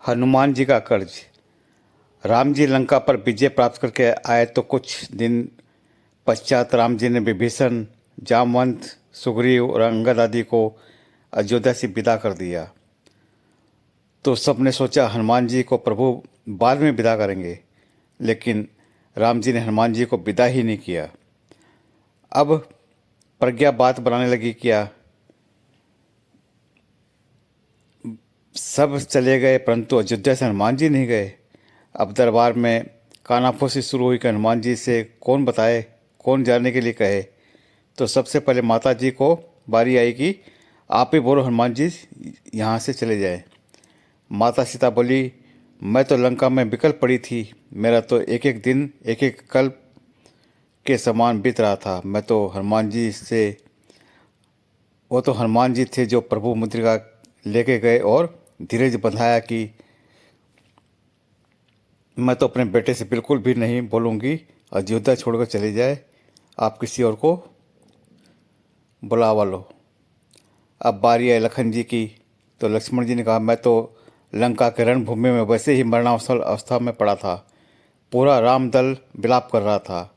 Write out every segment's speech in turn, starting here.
हनुमान जी का कर्ज। राम जी लंका पर विजय प्राप्त करके आए तो कुछ दिन पश्चात राम जी ने विभीषण, जामवंत, सुग्रीव और अंगद आदि को अयोध्या से विदा कर दिया। तो सबने सोचा हनुमान जी को प्रभु बाद में विदा करेंगे, लेकिन राम जी ने हनुमान जी को विदा ही नहीं किया। अब प्रज्ञा बात बनाने लगी, क्या सब चले गए परंतु अयोध्या से हनुमान जी नहीं गए। अब दरबार में कानाफूसी शुरू हुई कि हनुमान जी से कौन बताए, कौन जाने के लिए कहे। तो सबसे पहले माता जी को बारी आई कि आप ही बोलो हनुमान जी यहाँ से चले जाएं। माता सीता बोली, मैं तो लंका में बिकल पड़ी थी, मेरा तो एक एक दिन एक एक कल्प के समान बीत रहा था। मैं तो हनुमान जी से, वो तो हनुमान जी थे जो प्रभु मुद्रिका लेके गए और धीरज बंधाया कि मैं तो अपने बेटे से बिल्कुल भी नहीं बोलूँगी अयोध्या छोड़कर चले जाए, आप किसी और को बुलावा लो। अब बारी आई लखन जी की, तो लक्ष्मण जी ने कहा, मैं तो लंका के रणभूमि में वैसे ही मरणावसल अवस्था में पड़ा था, पूरा राम दल विलाप कर रहा था।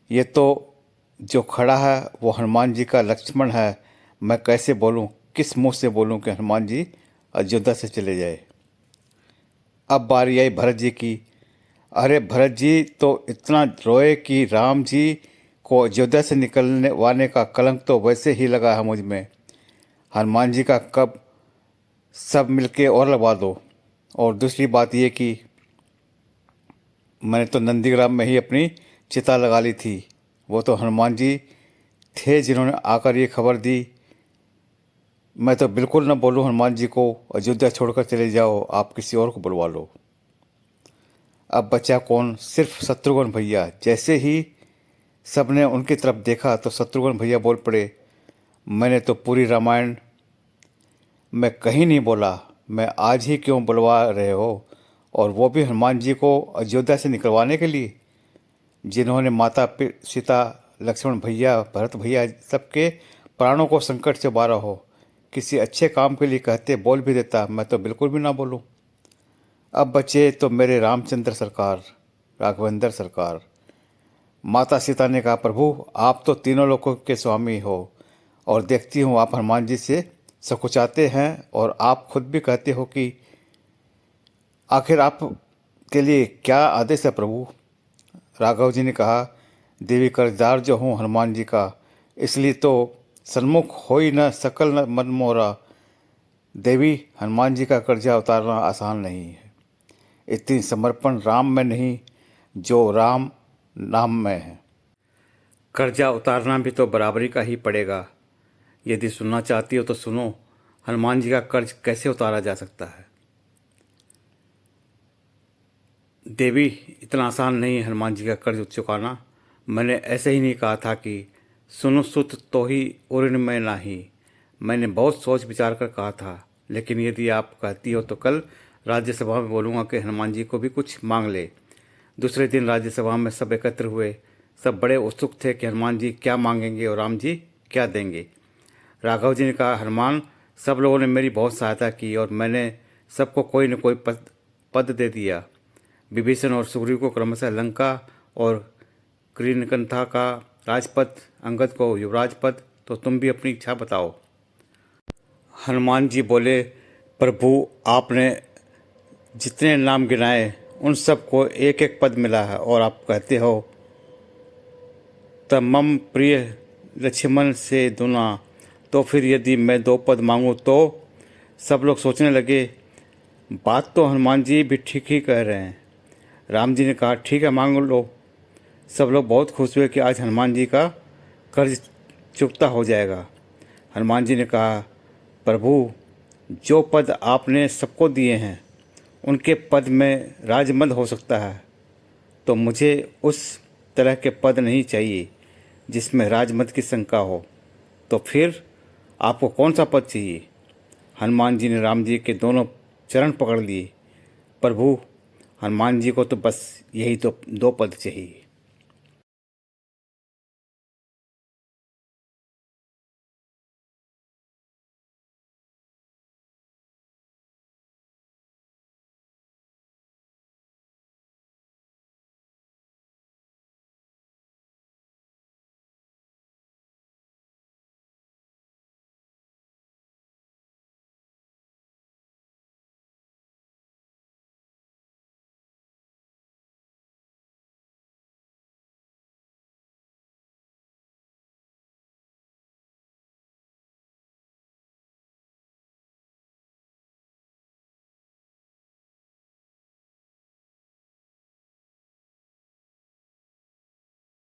ये तो जो खड़ा है वो हनुमान जी का लक्ष्मण है, मैं कैसे बोलूं, किस मुंह से बोलूं कि हनुमान जी अयोध्या से चले जाए। अब बारी आई भरत जी की। अरे भरत जी तो इतना रोए कि राम जी को अयोध्या से निकलने वाने का कलंक तो वैसे ही लगा है मुझ में, हनुमान जी का कब सब मिलके और लगवा दो। और दूसरी बात ये कि मैंने तो नंदीग्राम में ही अपनी चिता लगा ली थी, वो तो हनुमान जी थे जिन्होंने आकर ये खबर दी। मैं तो बिल्कुल न बोलूं हनुमान जी को अयोध्या छोड़कर चले जाओ, आप किसी और को बुलवा लो। अब बचा कौन, सिर्फ शत्रुघ्न भैया। जैसे ही सबने उनकी तरफ देखा तो शत्रुघ्न भैया बोल पड़े, मैंने तो पूरी रामायण में कहीं नहीं बोला, मैं आज ही क्यों बुलवा रहे हो, और वो भी हनुमान जी को अयोध्या से निकलवाने के लिए, जिन्होंने माता सीता, लक्ष्मण भैया, भरत भैया सबके प्राणों को संकट से उबारा हो। किसी अच्छे काम के लिए कहते बोल भी देता, मैं तो बिल्कुल भी ना बोलूं। अब बचे तो मेरे रामचंद्र सरकार, राघवेंद्र सरकार। माता सीता ने कहा, प्रभु आप तो तीनों लोकों के स्वामी हो, और देखती हूँ आप हनुमान जी से सकुचाते हैं, और आप खुद भी कहते हो कि आखिर आप के लिए क्या आदेश है प्रभु। राघव जी ने कहा, देवी कर्जदार जो हूँ हनुमान जी का, इसलिए तो सन्मुख हो ही न सकल न मन मोरा। देवी हनुमान जी का कर्जा उतारना आसान नहीं है, इतनी समर्पण राम में नहीं जो राम नाम में है। कर्जा उतारना भी तो बराबरी का ही पड़ेगा। यदि सुनना चाहती हो तो सुनो, हनुमान जी का कर्ज कैसे उतारा जा सकता है। देवी इतना आसान नहीं है हनुमान जी का कर्ज चुकाना। मैंने ऐसे ही नहीं कहा था कि सुनो सुत तो ही उरिन में नाही, मैंने बहुत सोच विचार कर कहा था। लेकिन यदि आप कहती हो तो कल राज्यसभा में बोलूँगा कि हनुमान जी को भी कुछ मांग ले। दूसरे दिन राज्यसभा में सब एकत्र हुए। सब बड़े उत्सुक थे कि हनुमान जी क्या मांगेंगे और राम जी क्या देंगे। राघव जी ने कहा, हनुमान सब लोगों ने मेरी बहुत सहायता की और मैंने सबको कोई न कोई पद दे दिया। विभीषण और सुग्रीव को क्रमशः लंका और कृणकंथा का राजपद, अंगद को युवराज पद, तो तुम भी अपनी इच्छा बताओ। हनुमान जी बोले, प्रभु आपने जितने नाम गिनाए उन सबको एक एक पद मिला है, और आप कहते हो तब मम प्रिय लक्ष्मण से दुना, तो फिर यदि मैं 2 पद मांगूँ तो। सब लोग सोचने लगे, बात तो हनुमान जी भी ठीक ही कह रहे हैं। राम जी ने कहा, ठीक है मांग लो। सब लोग बहुत खुश हुए कि आज हनुमान जी का कर्ज चुकता हो जाएगा। हनुमान जी ने कहा, प्रभु जो पद आपने सबको दिए हैं उनके पद में राजमद हो सकता है, तो मुझे उस तरह के पद नहीं चाहिए जिसमें राजमद की शंका हो। तो फिर आपको कौन सा पद चाहिए। हनुमान जी ने राम जी के दोनों चरण पकड़ लिए। प्रभु हनुमान जी को तो बस यही तो 2 पद चाहिए।